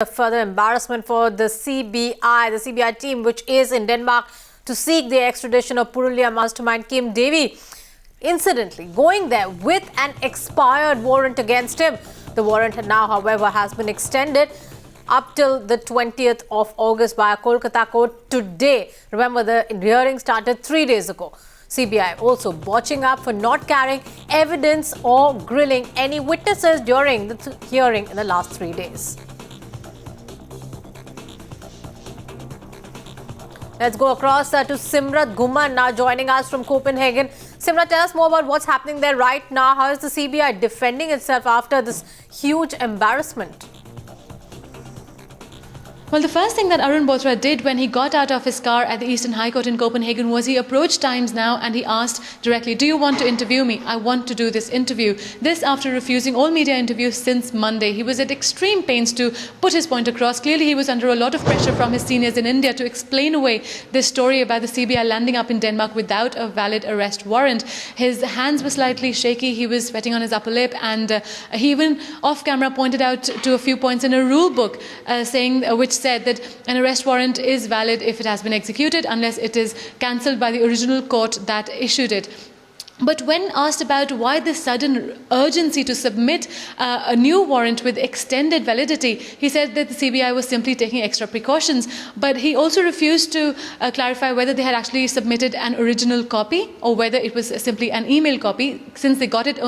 A further embarrassment for the CBI team, which is in Denmark to seek the extradition of Purulia mastermind Kim Devi. Incidentally, going there with an expired warrant against him. The warrant now, however, has been extended up till the 20th of August by a Kolkata court today. Remember, the hearing started 3 days ago. CBI also watching up for not carrying evidence or grilling any witnesses during the hearing in the last 3 days. Let's go across to Simrat Ghumman now joining us from Copenhagen. Simrat, tell us more about what's happening there right now. How is the CBI defending itself after this huge embarrassment? Well, the first thing that Arun Bothra did when he got out of his car at the Eastern High Court in Copenhagen was he approached Times Now and he asked directly, "Do you want to interview me? I want to do this interview." This after refusing all media interviews since Monday. He was at extreme pains to put his point across. Clearly, he was under a lot of pressure from his seniors in India to explain away this story about the CBI landing up in Denmark without a valid arrest warrant. His hands were slightly shaky. He was sweating on his upper lip, and he even off camera pointed out to a few points in a rule book which said that an arrest warrant is valid if it has been executed unless it is cancelled by the original court that issued it. But when asked about why this sudden urgency to submit a new warrant with extended validity, he said that the CBI was simply taking extra precautions. But he also refused to clarify whether they had actually submitted an original copy or whether it was simply an email copy. Since they got it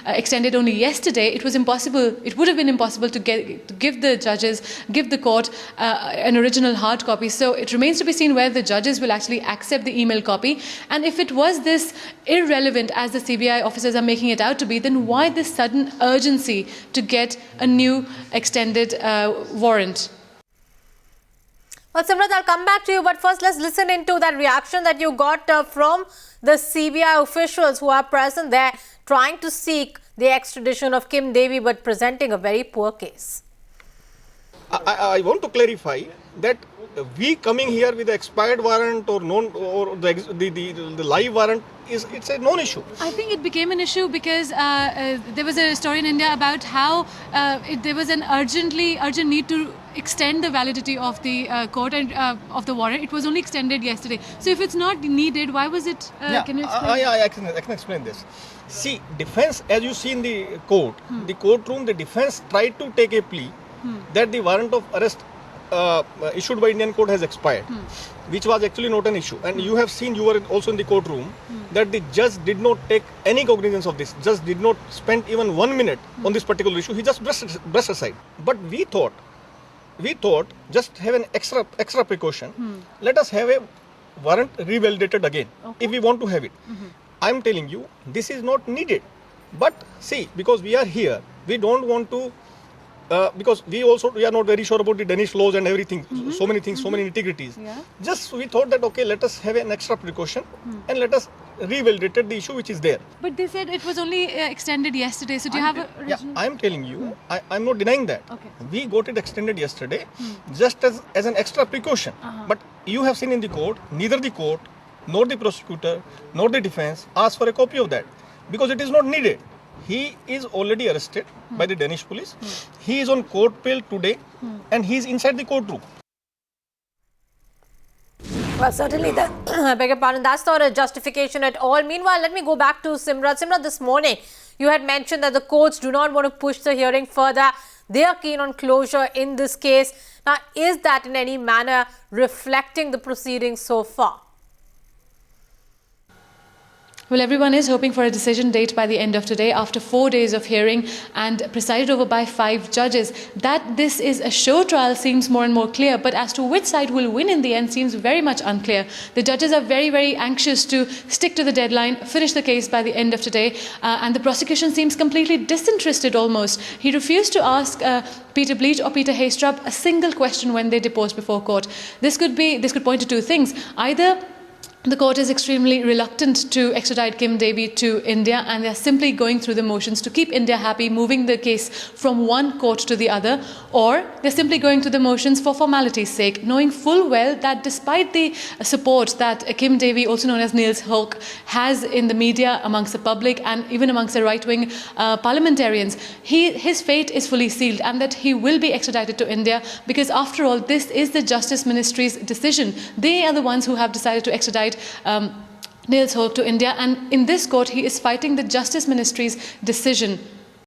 extended only yesterday, it would have been impossible to give the court an original hard copy. So it remains to be seen whether the judges will actually accept the email copy. And if it was this irrelevant as the CBI officers are making it out to be, then why this sudden urgency to get a new extended warrant? Well, Simrat, I'll come back to you, but first let's listen into that reaction that you got from the CBI officials who are present there trying to seek the extradition of Kim Devi but presenting a very poor case. I want to clarify that we coming here with the expired warrant or the live warrant it's a non-issue. I think it became an issue because there was a story in India about how there was an urgent need to extend the validity of the court and of the warrant. It was only extended yesterday. So if it's not needed, why was it? Can you explain? I can explain this. See, defense, as you see in the court, the courtroom, the defense tried to take a plea that the warrant of arrest issued by Indian court has expired, which was actually not an issue. And you have seen, you were also in the courtroom, that the judge did not take any cognizance of this. Judge did not spend even 1 minute on this particular issue. He just brushed aside. But we thought, just have an extra precaution. Let us have a warrant revalidated again, if we want to have it. I'm telling you, this is not needed. But see, because we are here, we don't want to. Because we are not very sure about the Danish laws and everything, so many things, so many integrities. Just we thought that, okay, let us have an extra precaution and let us revalidate the issue which is there. But they said it was only extended yesterday, so do you have a original? I'm telling you, I'm not denying that. Okay. We got it extended yesterday just as an extra precaution. But you have seen in the court, neither the court, nor the prosecutor, nor the defense asked for a copy of that because it is not needed. He is already arrested by the Danish police. He is on court bail today and he is inside the courtroom. Well, certainly, I beg your pardon, that's not a justification at all. Meanwhile, let me go back to Simrat. Simrat, this morning, you had mentioned that the courts do not want to push the hearing further. They are keen on closure in this case. Now, is that in any manner reflecting the proceedings so far? Well, everyone is hoping for a decision date by the end of today after 4 days of hearing and presided over by 5 judges. That this is a show trial seems more and more clear, but as to which side will win in the end seems very much unclear. The judges are very, very anxious to stick to the deadline, finish the case by the end of today, and the prosecution seems completely disinterested almost. He refused to ask Peter Bleach or Peter Haystrup a single question when they deposed before court. This could point to two things. Either the court is extremely reluctant to extradite Kim Devi to India, and they're simply going through the motions to keep India happy, moving the case from one court to the other, or they're simply going through the motions for formality's sake, knowing full well that despite the support that Kim Devi, also known as Niels Hoek, has in the media, amongst the public, and even amongst the right-wing parliamentarians, his fate is fully sealed, and that he will be extradited to India, because after all, this is the Justice Ministry's decision. They are the ones who have decided to extradite Niels Hoek to India, and in this court he is fighting the Justice Ministry's decision.